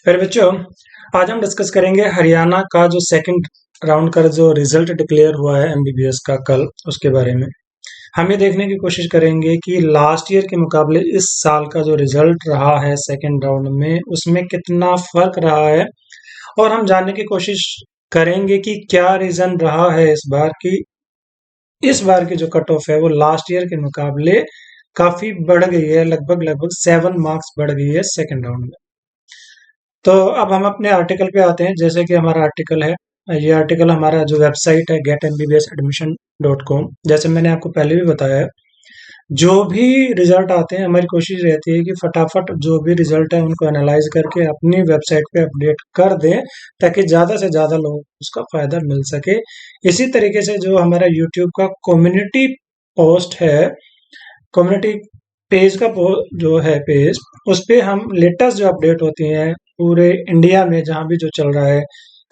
फिर बच्चों, आज हम डिस्कस करेंगे हरियाणा का जो सेकंड राउंड का जो रिजल्ट डिक्लेयर हुआ है एमबीबीएस का कल, उसके बारे में हम ये देखने की कोशिश करेंगे कि लास्ट ईयर के मुकाबले इस साल का जो रिजल्ट रहा है सेकंड राउंड में उसमें कितना फर्क रहा है। और हम जानने की कोशिश करेंगे कि क्या रीजन रहा है इस बार की इस बार की जो कट ऑफ है वो लास्ट ईयर के मुकाबले काफी बढ़ गई है, लगभग लगभग 7 मार्क्स बढ़ गई है सेकंड राउंड में। तो अब हम अपने आर्टिकल पे आते हैं। जैसे कि हमारा आर्टिकल है, ये आर्टिकल हमारा जो वेबसाइट है getmbbsadmission.com, जैसे मैंने आपको पहले भी बताया है, जो भी रिजल्ट आते हैं हमारी कोशिश रहती है कि फटाफट जो भी रिजल्ट है उनको एनालाइज करके अपनी वेबसाइट पे अपडेट कर दें, ताकि ज़्यादा से ज़्यादा लोगों को उसका फ़ायदा मिल सके। इसी तरीके से जो हमारा यूट्यूब का कम्युनिटी पोस्ट है, कम्युनिटी पेज का जो है पेज, उस पे हम लेटेस्ट जो अपडेट होती हैं पूरे इंडिया में जहाँ भी जो चल रहा है,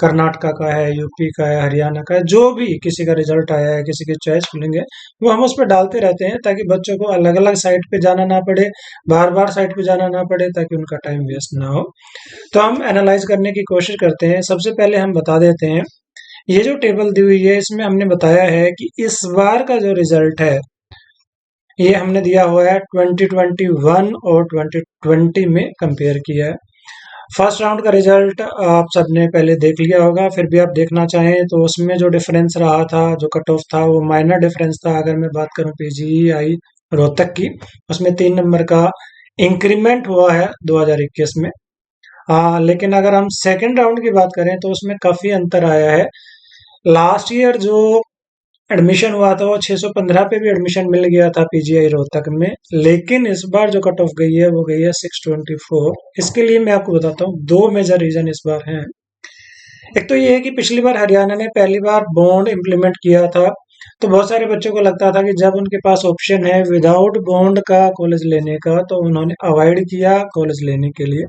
कर्नाटका का है, यूपी का है, हरियाणा का है, जो भी किसी का रिजल्ट आया है, किसी की चॉइस फिलिंग है, वो हम उस पर डालते रहते हैं ताकि बच्चों को अलग अलग साइट पे जाना ना पड़े, बार बार साइट पे जाना ना पड़े, ताकि उनका टाइम वेस्ट ना हो। तो हम एनालाइज करने की कोशिश करते हैं। सबसे पहले हम बता देते हैं, ये जो टेबल दी हुई है इसमें हमने बताया है कि इस बार का जो रिजल्ट है ये हमने दिया हुआ है 2021 और 2020 में कंपेयर किया है। फर्स्ट राउंड का रिजल्ट आप सबने पहले देख लिया होगा, फिर भी आप देखना चाहें तो उसमें जो डिफरेंस रहा था, जो कट ऑफ था, वो माइनर डिफरेंस था। अगर मैं बात करूं पीजीआई रोहतक की, उसमें 3 नंबर का इंक्रीमेंट हुआ है 2021 में। लेकिन अगर हम सेकेंड राउंड की बात करें तो उसमें काफी अंतर आया है। लास्ट ईयर जो एडमिशन हुआ था वो 615 पे भी एडमिशन मिल गया था पीजीआई रोहतक में, लेकिन इस बार जो कट ऑफ गई है वो गई है 624। इसके लिए मैं आपको बताता हूँ, दो मेजर रीजन इस बार हैं। एक तो ये है कि पिछली बार हरियाणा ने पहली बार बॉन्ड इम्प्लीमेंट किया था, तो बहुत सारे बच्चों को लगता था कि जब उनके पास ऑप्शन है विदाउट बॉन्ड का कॉलेज लेने का, तो उन्होंने अवॉइड किया कॉलेज लेने के लिए।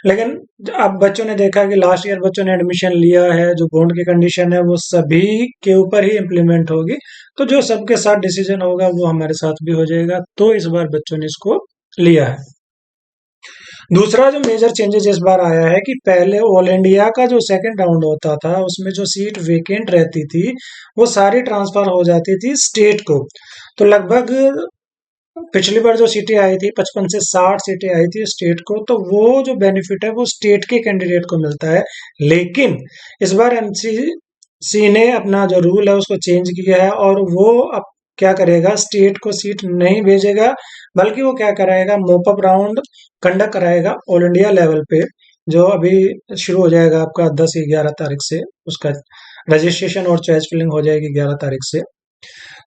लेकिन अब बच्चों ने देखा कि लास्ट ईयर बच्चों ने एडमिशन लिया है, जो बॉन्ड की कंडीशन है वो सभी के ऊपर ही इम्प्लीमेंट होगी, तो जो सबके साथ डिसीजन होगा वो हमारे साथ भी हो जाएगा। तो इस बार बच्चों ने इसको लिया है। दूसरा जो मेजर चेंजेस इस बार आया है कि पहले ऑल इंडिया का जो सेकंड राउंड होता था उसमें जो सीट वेकेंट रहती थी वो सारी ट्रांसफर हो जाती थी स्टेट को। तो लगभग पिछली बार जो सीटें आई थी 55 से 60 सीटें आई थी स्टेट को, तो वो जो बेनिफिट है वो स्टेट के कैंडिडेट को मिलता है। लेकिन इस बार एमसीसी ने अपना जो रूल है उसको चेंज किया है, और वो अब क्या करेगा, स्टेट को सीट नहीं भेजेगा, बल्कि वो क्या कराएगा, मोपअप राउंड कंडक्ट कराएगा ऑल इंडिया लेवल पे, जो अभी शुरू हो जाएगा आपका 10 या 11 तारीख से। उसका रजिस्ट्रेशन और चॉइस फिलिंग हो जाएगी 11 तारीख से।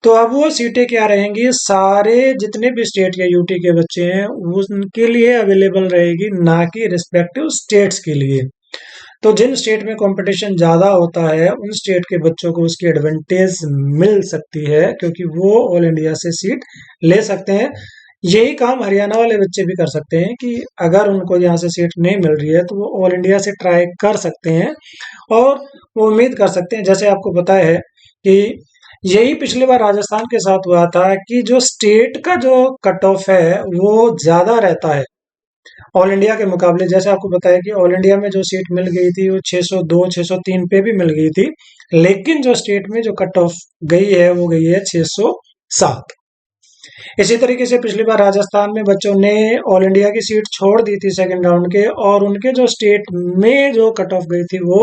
तो अब वो सीटें क्या रहेंगी, सारे जितने भी स्टेट या यूटी के बच्चे हैं उनके लिए अवेलेबल रहेगी, ना कि रिस्पेक्टिव स्टेट्स के लिए। तो जिन स्टेट में कंपटीशन ज्यादा होता है उन स्टेट के बच्चों को उसकी एडवांटेज मिल सकती है, क्योंकि वो ऑल इंडिया से सीट ले सकते हैं। यही काम हरियाणा वाले बच्चे भी कर सकते हैं कि अगर उनको यहाँ से सीट नहीं मिल रही है तो वो ऑल इंडिया से ट्राई कर सकते हैं, और वो उम्मीद कर सकते हैं। जैसे आपको पता है कि यही पिछली बार राजस्थान के साथ हुआ था कि जो स्टेट का जो कट ऑफ है वो ज्यादा रहता है ऑल इंडिया के मुकाबले। जैसे आपको बताया कि ऑल इंडिया में जो सीट मिल गई थी वो 602 603 पे भी मिल गई थी, लेकिन जो स्टेट में जो कट ऑफ गई है वो गई है 607। इसी तरीके से पिछली बार राजस्थान में बच्चों ने ऑल इंडिया की सीट छोड़ दी थी सेकंड राउंड के, और उनके जो स्टेट में जो कट ऑफ गई थी वो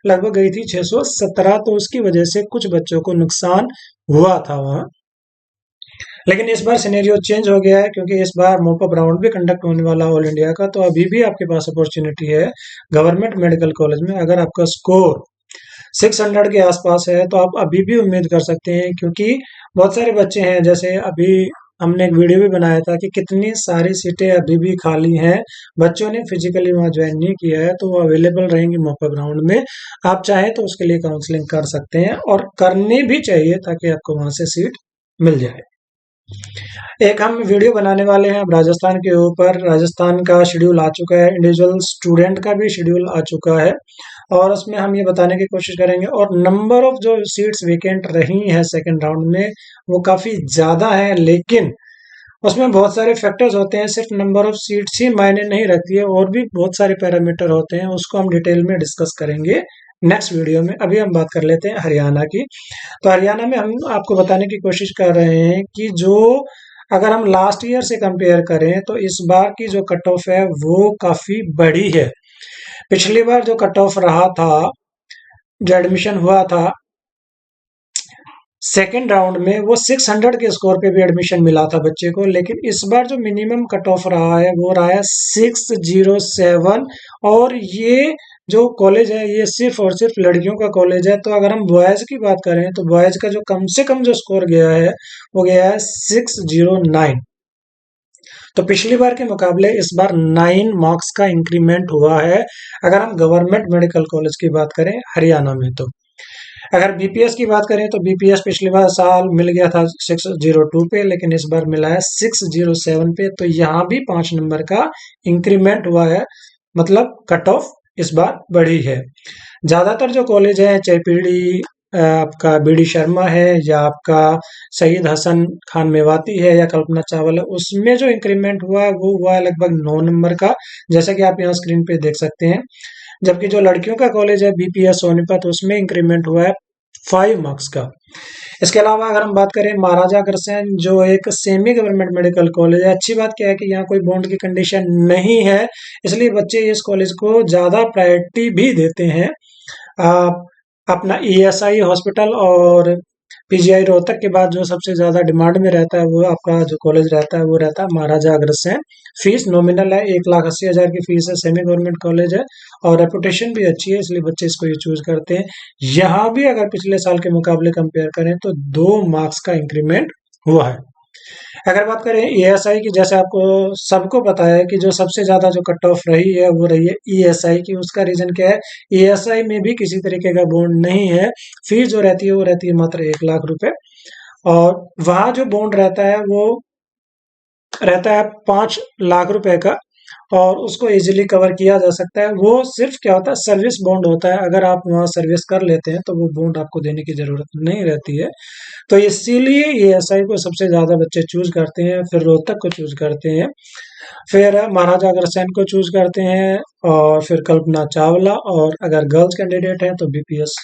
लगभग गई थी 617। तो उसकी वजह से कुछ बच्चों को नुकसान हुआ था वहां। लेकिन इस बार सिनेरियो चेंज हो गया है, क्योंकि इस बार मोपअप राउंड भी कंडक्ट होने वाला ऑल इंडिया का। तो अभी भी आपके पास अपॉर्चुनिटी है गवर्नमेंट मेडिकल कॉलेज में। अगर आपका स्कोर 600 के आसपास है तो आप अभी भी उम्मीद कर सकते हैं, क्योंकि बहुत सारे बच्चे हैं, जैसे अभी हमने एक वीडियो भी बनाया था कि कितनी सारी सीटें अभी भी खाली हैं, बच्चों ने फिजिकली वहां ज्वाइन नहीं किया है, तो वो अवेलेबल रहेंगी मॉकअप ग्राउंड में। आप चाहें तो उसके लिए काउंसलिंग कर सकते हैं, और करनी भी चाहिए ताकि आपको वहां से सीट मिल जाए। एक हम वीडियो बनाने वाले हैं अब राजस्थान के ऊपर। राजस्थान का शेड्यूल आ चुका है, इंडिविजुअल स्टूडेंट का भी शेड्यूल आ चुका है, और उसमें हम ये बताने की कोशिश करेंगे। और नंबर ऑफ जो सीट्स वेकेंट रही हैं सेकंड राउंड में वो काफी ज्यादा है, लेकिन उसमें बहुत सारे फैक्टर्स होते हैं, सिर्फ नंबर ऑफ सीट्स ही मायने नहीं रखती है, और भी बहुत सारे पैरामीटर होते हैं, उसको हम डिटेल में डिस्कस करेंगे नेक्स्ट वीडियो में। अभी हम बात कर लेते हैं हरियाणा की। तो हरियाणा में हम आपको बताने की कोशिश कर रहे हैं कि जो अगर हम लास्ट ईयर से कंपेयर करें तो इस बार की जो कट ऑफ है वो काफी बड़ी है। पिछली बार जो कट ऑफ रहा था, जो एडमिशन हुआ था सेकेंड राउंड में, वो 600 के स्कोर पे भी एडमिशन मिला था बच्चे को, लेकिन इस बार जो मिनिमम कट ऑफ रहा है वो रहा है 607। और ये जो कॉलेज है ये सिर्फ और सिर्फ लड़कियों का कॉलेज है। तो अगर हम बॉयज की बात करें तो बॉयज का जो कम से कम जो स्कोर गया है वो गया है 609। तो पिछली बार के मुकाबले इस बार 9 मार्क्स का इंक्रीमेंट हुआ है अगर हम गवर्नमेंट मेडिकल कॉलेज की बात करें हरियाणा में। तो अगर बीपीएस की बात करें तो बीपीएस पिछले बार साल मिल गया था 602 पे, लेकिन इस बार मिला है 607 पे। तो यहाँ भी 5 नंबर का इंक्रीमेंट हुआ है, मतलब कट ऑफ इस बार बढ़ी है। ज्यादातर जो कॉलेज है, चाहे पीडी आपका बीडी शर्मा है या आपका सईद हसन खान मेवाती है या कल्पना चावला है, उसमें जो इंक्रीमेंट हुआ है वो हुआ है लगभग 9 नंबर का, जैसा कि आप यहाँ स्क्रीन पे देख सकते हैं। जबकि जो लड़कियों का कॉलेज है बीपीएस सोनीपत, उसमें इंक्रीमेंट हुआ है 5 मार्क्स का। इसके अलावा अगर हम बात करें महाराजा अग्रसेन, जो एक सेमी गवर्नमेंट मेडिकल कॉलेज है, अच्छी बात क्या है कि यहाँ कोई बॉन्ड की कंडीशन नहीं है, इसलिए बच्चे इस कॉलेज को ज्यादा प्रायोरिटी भी देते हैं। अपना ईएसआई हॉस्पिटल और पीजीआई रोहतक के बाद जो सबसे ज्यादा डिमांड में रहता है वो आपका जो कॉलेज रहता है वो रहता है महाराजा अग्रसेन। फीस नॉमिनल है, 1,80,000 की फीस है, सेमी गवर्नमेंट कॉलेज है और रेपुटेशन भी अच्छी है, इसलिए बच्चे इसको ये चूज करते हैं। यहाँ भी अगर पिछले साल के मुकाबले कंपेयर करें तो 2 मार्क्स का इंक्रीमेंट हुआ है। अगर बात करें ईएसआई की, जैसे आपको सबको पता है कि जो सबसे ज्यादा जो कट ऑफ रही है वो रही है ईएसआई की। उसका रीजन क्या है, ईएसआई में भी किसी तरीके का बॉन्ड नहीं है, फीस जो रहती है वो रहती है मात्र 1,00,000 रुपए, और वहां जो बॉन्ड रहता है वो रहता है 5,00,000 रुपए का, और उसको इजीली कवर किया जा सकता है। वो सिर्फ क्या होता है, सर्विस बॉन्ड होता है, अगर आप वहाँ सर्विस कर लेते हैं तो वो बॉन्ड आपको देने की जरूरत नहीं रहती है। तो इसीलिए ईएसआई को सबसे ज्यादा बच्चे चूज करते हैं, फिर रोहतक को चूज करते हैं, फिर महाराजा अग्रसेन को चूज करते हैं, और फिर कल्पना चावला, और अगर गर्ल्स कैंडिडेट हैं तो बीपीएस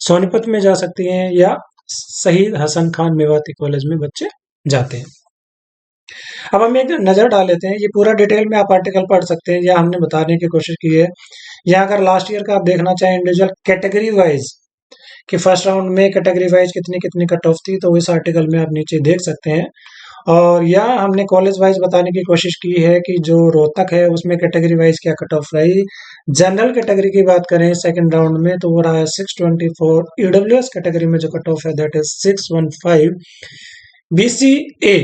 सोनीपत में जा सकती हैं या शहीद हसन खान मेवाती कॉलेज में बच्चे जाते हैं। अब हम एक नजर डाल लेते हैं, ये पूरा डिटेल में आप आर्टिकल पढ़ सकते हैं या हमने बताने की कोशिश की है। यहाँ अगर लास्ट ईयर का आप देखना चाहें इंडिविजुअल कैटेगरी वाइज कि फर्स्ट राउंड में कैटेगरी वाइज कितनी कितनी कट ऑफ थी, तो इस आर्टिकल में आप नीचे देख सकते हैं। और यहाँ हमने कॉलेज वाइज बताने की कोशिश की है कि जो रोहतक है उसमें कैटेगरी वाइज क्या कट ऑफ रही। जनरल कैटेगरी की बात करें सेकंड राउंड में तो वो रहा है 624। ईडब्ल्यूएस कैटेगरी में जो कट ऑफ है दैट इज 615। बीसीए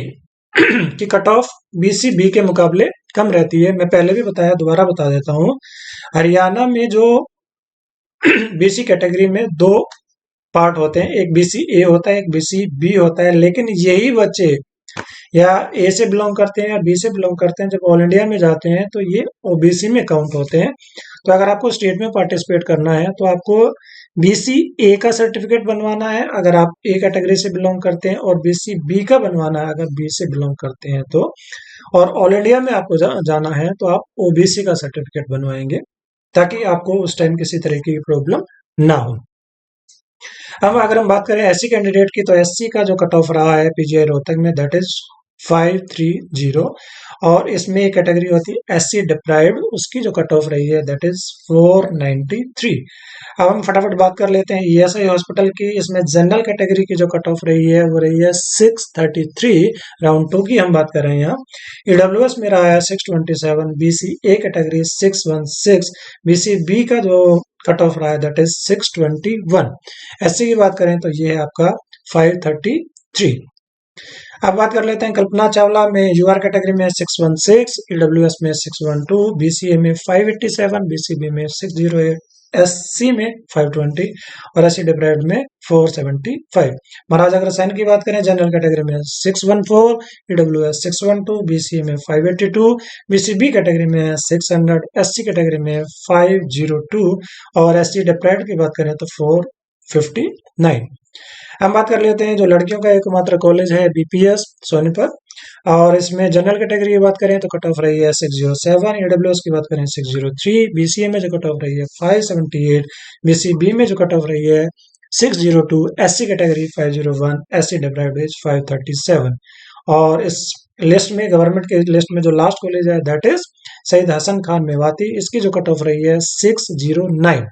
की कट ऑफ बीसीबी के मुकाबले कम रहती है। मैं पहले भी बताया, दोबारा बता देता हूँ। हरियाणा में जो बीसी कैटेगरी में 2 पार्ट होते हैं, एक बीसी ए होता है, एक बीसी बी होता है, लेकिन यही बच्चे या ए से बिलोंग करते हैं या बी से बिलोंग करते हैं, जब ऑल इंडिया में जाते हैं तो ये ओबीसी में काउंट होते हैं। तो अगर आपको स्टेट में पार्टिसिपेट करना है तो आपको बीसी ए का सर्टिफिकेट बनवाना है अगर आप ए कैटेगरी से बिलोंग करते हैं, और बीसी बी का बनवाना है अगर बी से बिलोंग करते हैं तो। और ऑल इंडिया में आपको जाना है तो आप ओबीसी का सर्टिफिकेट बनवाएंगे, ताकि आपको उस टाइम किसी तरीके की प्रॉब्लम ना हो। अब अगर हम बात करें एससी कैंडिडेट की, तो एससी का जो कट ऑफ रहा है पीजीआई रोहतक में दैट इज 530, और इसमें एक कैटेगरी होती है एससी डिप्राइव्ड, उसकी जो कट ऑफ रही है दैट इज 493। अब हम फटाफट बात कर लेते हैं ईएसआई हॉस्पिटल की। इसमें जनरल कैटेगरी की जो कट ऑफ रही है वो रही है 633, राउंड 2 की हम बात कर रहे हैं यहाँ। ईडब्ल्यूएस में रहा है 627, बीसीए कैटेगरी 616, बीसीबी का जो कट ऑफ रहा है दैट इज 621। एससी की बात करें तो ये है आपका 533। अब बात कर लेते हैं कल्पना चावला में। यूआर कैटेगरी में 616, ईडब्ल्यूएस में 612, बीसीए में 587, बीसीबी में 608, एससी में 520 और एससी डिप्राइव्ड में 475। महाराजा अग्रसेन की बात करें जनरल कैटेगरी में 614, ईडब्ल्यूएस 612, बीसीए में 582, बीसीबी कैटेगरी में 600, एससी कैटेगरी में 502 और एससी डिप्राइव्ड की बात करें तो 459। हम बात कर लेते हैं जो लड़कियों का एकमात्र कॉलेज है बीपीएस सोनीपत। और इसमें जनरल कैटेगरी की बात करें तो कट ऑफ रही है 607, ईडब्ल्यूएस की बात करें 603, बीसीए में जो कट ऑफ रही है 578, बीसीबी में जो कट ऑफ रही है 602, एससी कैटेगरी 501, एससी डिप्राइव्ड 537। और इस लिस्ट में, गवर्नमेंट के लिस्ट में जो लास्ट कॉलेज है दैट इज सईद हसन खान मेवाती, इसकी जो कट ऑफ रही है 609।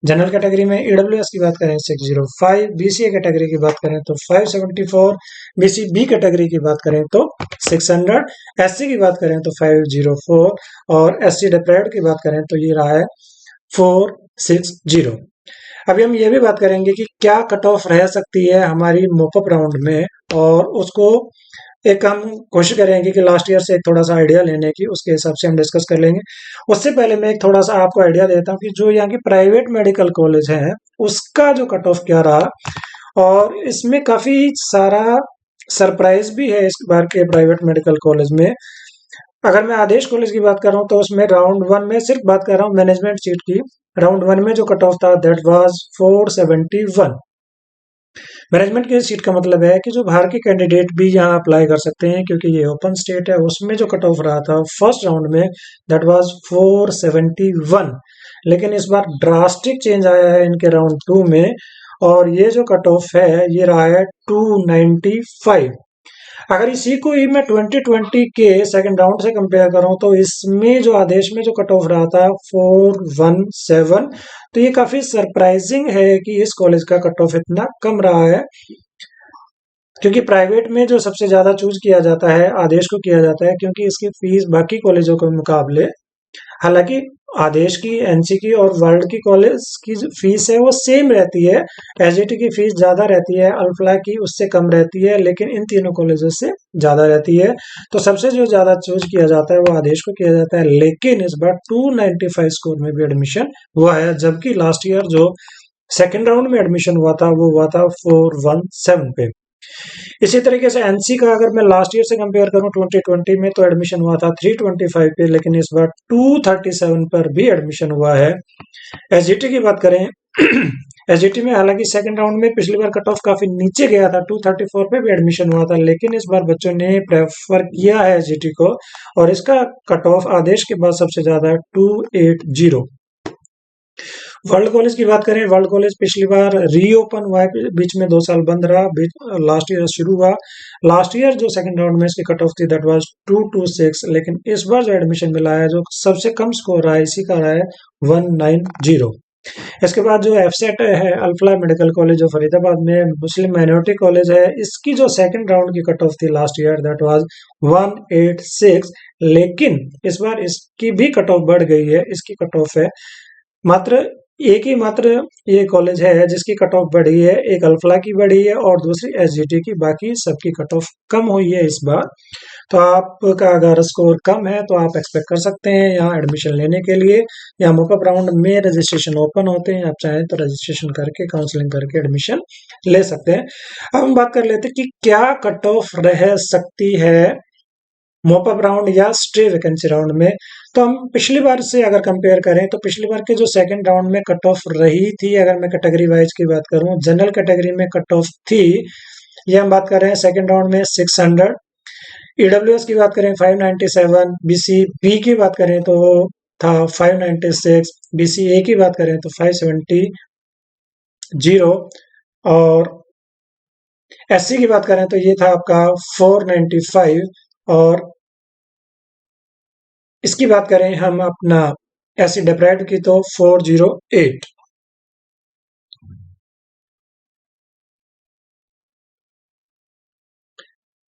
जनरल कैटेगरी में ईडब्ल्यूएस की बात करें 605, बीसीए कैटेगरी की बात करें तो 574, बीसीबी कैटेगरी की बात करें तो 600, एससी की बात करें तो 504 और एससी डिप्राइव्ड की बात करें तो ये रहा है 460। अभी हम ये भी बात करेंगे कि क्या कट ऑफ रह सकती है हमारी मोपअप राउंड में, और उसको एक हम कोशिश करेंगे कि लास्ट ईयर से एक थोड़ा सा आइडिया लेने की, उसके हिसाब से हम डिस्कस कर लेंगे। उससे पहले मैं एक थोड़ा सा आपको आइडिया देता हूँ कि जो यहाँ की प्राइवेट मेडिकल कॉलेज है उसका जो कट ऑफ क्या रहा, और इसमें काफी सारा सरप्राइज भी है इस बार के प्राइवेट मेडिकल कॉलेज में। अगर मैं आदेश कॉलेज की बात कर रहा हूँ तो उसमें राउंड वन में सिर्फ बात कर रहा हूँ मैनेजमेंट सीट की, राउंड वन में जो कट ऑफ था दैट वाज 471। मैनेजमेंट की सीट का मतलब है कि जो बाहर के कैंडिडेट भी यहाँ अप्लाई कर सकते हैं, क्योंकि ये ओपन स्टेट है। उसमें जो कट ऑफ रहा था फर्स्ट राउंड में दैट वाज 471, लेकिन इस बार ड्रास्टिक चेंज आया है इनके राउंड टू में, और ये जो कट ऑफ है ये रहा है 295। अगर इसी को ही मैं 2020 के सेकंड राउंड से कंपेयर करूं तो इसमें जो आदेश में जो कट ऑफ रहा था 417, तो ये काफी सरप्राइजिंग है कि इस कॉलेज का कट ऑफ इतना कम रहा है, क्योंकि प्राइवेट में जो सबसे ज्यादा चूज किया जाता है आदेश को किया जाता है, क्योंकि इसकी फीस बाकी कॉलेजों के मुकाबले, हालांकि आदेश की, एनसी की और वर्ल्ड की कॉलेज की जो फीस है वो सेम रहती है, एसजीटी की फीस ज्यादा रहती है, अल्फला की उससे कम रहती है, लेकिन इन तीनों कॉलेजों से ज्यादा रहती है। तो सबसे जो ज्यादा चूज किया जाता है वो आदेश को किया जाता है, लेकिन इस बार 295 स्कोर में भी एडमिशन हुआ है, जबकि लास्ट ईयर जो सेकेंड राउंड में एडमिशन हुआ था वो हुआ था 417 पे। इसी तरीके से एनसी का अगर मैं लास्ट ईयर से कंपेयर करूं 2020 में तो एडमिशन हुआ था 325 पे, लेकिन इस बार 237 पर भी एडमिशन हुआ है। एसजीटी की बात करें एसजीटी में हालांकि सेकंड राउंड में पिछली बार कट ऑफ काफी नीचे गया था, 234 पे भी एडमिशन हुआ था, लेकिन इस बार बच्चों ने प्रेफर किया है एसजीटी को, और इसका कट ऑफ आदेश के बाद सबसे ज्यादा 280। वर्ल्ड कॉलेज की बात करें, वर्ल्ड कॉलेज पिछली बार रीओपन हुआ है, बीच में 2 साल बंद रहा, लास्ट ईयर शुरू हुआ। लास्ट ईयर जो सेकंड राउंड में इसकी कट ऑफ थी दैट वाज 226, लेकिन इस बार जो एडमिशन मिला है जो सबसे कम स्कोर रहा है इसी का रहा है 190। इसके बाद जो एफसेट है अल्फला मेडिकल कॉलेज जो फरीदाबाद में मुस्लिम माइनॉरिटी कॉलेज है, इसकी जो सेकंड राउंड की कट ऑफ थी लास्ट ईयर दैट वाज 186, लेकिन इस बार इसकी भी कट ऑफ बढ़ गई है। इसकी कट ऑफ है मात्र एक ही मात्र ये कॉलेज है जिसकी कट ऑफ बढ़ी है, एक अल्फला की बढ़ी है और दूसरी एसजीटी की, बाकी सबकी कट ऑफ कम हुई है इस बार। तो आपका अगर स्कोर कम है तो आप एक्सपेक्ट कर सकते हैं यहाँ एडमिशन लेने के लिए, यहाँ मॉकअप राउंड में रजिस्ट्रेशन ओपन होते हैं, आप चाहें तो रजिस्ट्रेशन करके काउंसलिंग करके एडमिशन ले सकते हैं। अब हम बात कर लेते हैं कि क्या कट ऑफ रह सकती है मॉपअप राउंड या स्ट्रे वैकेंसी राउंड में। तो हम पिछली बार से अगर कंपेयर करें तो पिछली बार के जो सेकंड राउंड में कट ऑफ रही थी, अगर मैं कैटेगरी वाइज की बात करूं, जनरल कैटेगरी में कट ऑफ थी, ये हम बात कर रहे हैं सेकंड राउंड में 600, ईडब्ल्यूएस की बात करें 597, बीसीबी की बात करें तो था 596, बीसीए की बात करें तो 570, और एससी की बात करें तो ये था आपका 495, और इसकी बात करें हम अपना एसिड डिप्राइव्ड की तो 408।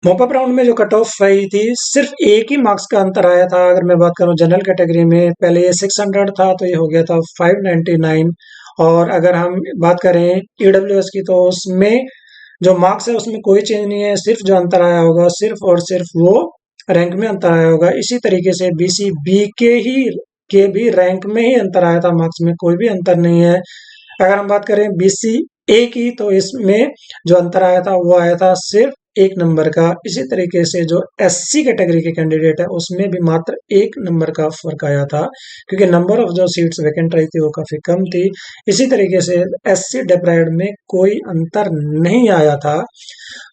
मॉपअप राउंड में जो कट ऑफ आई थी सिर्फ एक ही मार्क्स का अंतर आया था। अगर मैं बात करूं जनरल कैटेगरी में, पहले ये 600 था तो ये हो गया था 599, और अगर हम बात करें ईडब्ल्यूएस की तो उसमें जो मार्क्स है उसमें कोई चेंज नहीं है, सिर्फ जो अंतर आया होगा सिर्फ और सिर्फ वो रैंक में अंतर आया होगा। इसी तरीके से बीसीबी के भी रैंक में ही अंतर आया था, मार्क्स में कोई भी अंतर नहीं है। अगर हम बात करें बीसीए की तो इसमें जो अंतर आया था वो आया था सिर्फ 1 नंबर का। इसी तरीके से जो एससी कैटेगरी के कैंडिडेट है उसमें भी मात्र 1 नंबर का फर्क आया था, क्योंकि नंबर ऑफ जो सीट्स वैकेंट रही थी वो काफी कम थी। इसी तरीके से एससी डिप्राइव्ड में कोई अंतर नहीं आया था।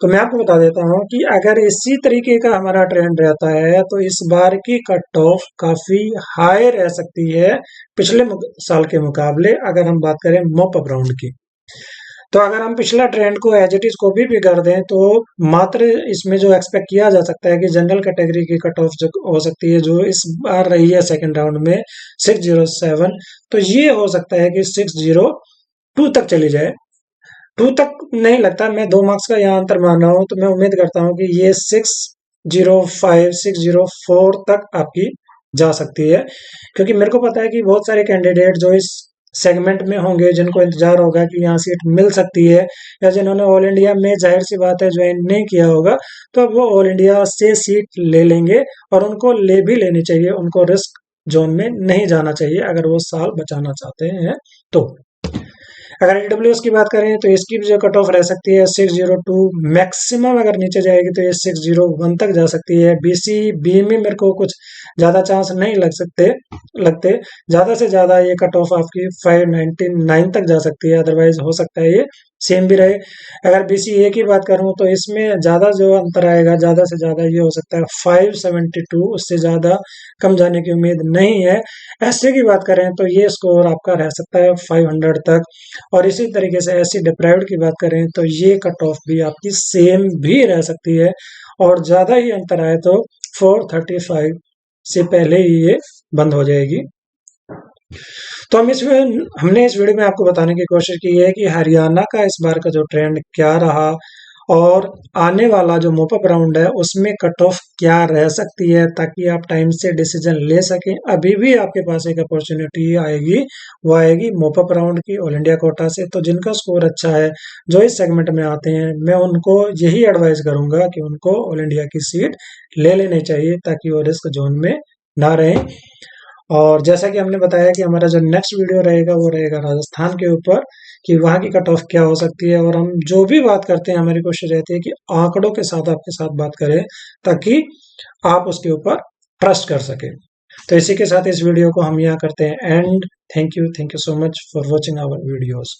तो मैं आपको बता देता हूँ कि अगर इसी तरीके का हमारा ट्रेंड रहता है तो इस बार की कट ऑफ काफी हाई रह सकती है पिछले साल के मुकाबले, अगर हम बात करें मॉप अप राउंड की। तो अगर हम पिछला ट्रेंड को एज इट इज कॉपी भी कर दें तो मात्र इसमें जो एक्सपेक्ट किया जा सकता है कि जनरल कैटेगरी की कट ऑफ जो हो सकती है, जो इस बार रही है सेकंड राउंड में 607, तो ये हो सकता है कि 602 तक चली जाए। 2 तक नहीं लगता, मैं 2 मार्क्स का यहाँ अंतर मान रहा हूँ, तो मैं उम्मीद करता हूँ कि ये 605 604 तक आपकी जा सकती है, क्योंकि मेरे को पता है कि बहुत सारे कैंडिडेट जो इस सेगमेंट में होंगे जिनको इंतजार होगा कि यहाँ सीट मिल सकती है, या जिन्होंने ऑल इंडिया में जाहिर सी बात है ज्वाइन नहीं किया होगा, तो अब वो ऑल इंडिया से सीट ले लेंगे, और उनको ले भी लेनी चाहिए। उनको रिस्क जोन में नहीं जाना चाहिए अगर वो साल बचाना चाहते हैं। तो अगर ईडब्ल्यूएस की बात करें तो इसकी भी जो कट ऑफ रह सकती है 602, मैक्सिमम अगर नीचे जाएगी तो ये 601 तक जा सकती है। बीसी बी में मेरे को कुछ ज्यादा चांस नहीं लगते। ज्यादा से ज्यादा ये कट ऑफ आपकी 599 तक जा सकती है, अदरवाइज हो सकता है ये सेम भी रहे। अगर बीसीए की बात करूं तो इसमें ज्यादा जो अंतर आएगा, ज्यादा से ज्यादा ये हो सकता है 572, उससे ज्यादा कम जाने की उम्मीद नहीं है। एससी की बात करें तो ये स्कोर आपका रह सकता है 500 तक, और इसी तरीके से एससी डिप्राइव्ड की बात करें तो ये कट ऑफ भी आपकी सेम भी रह सकती है, और ज्यादा ही अंतर आए तो 435 से पहले ही ये बंद हो जाएगी। तो हमने इस वीडियो में आपको बताने की कोशिश की है कि हरियाणा का इस बार का जो ट्रेंड क्या रहा, और आने वाला जो मोप अप राउंड है उसमें कट ऑफ क्या रह सकती है, ताकि आप टाइम से डिसीजन ले सकें। अभी भी आपके पास एक अपॉर्चुनिटी आएगी, वो आएगी मोप अप राउंड की ऑल इंडिया कोटा से। तो जिनका स्कोर अच्छा है, जो इस सेगमेंट में आते हैं, मैं उनको यही एडवाइस करूंगा कि उनको ऑल इंडिया की सीट ले लेनी चाहिए, ताकि वो रिस्क जोन में ना रहें। और जैसा कि हमने बताया कि हमारा जो नेक्स्ट वीडियो रहेगा वो रहेगा राजस्थान के ऊपर, कि वहाँ की कट ऑफ क्या हो सकती है। और हम जो भी बात करते हैं, हमारी कोशिश रहती है कि आंकड़ों के साथ आपके साथ बात करें, ताकि आप उसके ऊपर ट्रस्ट कर सके। तो इसी के साथ इस वीडियो को हम यहाँ करते हैं end. Thank you so much for watching our videos.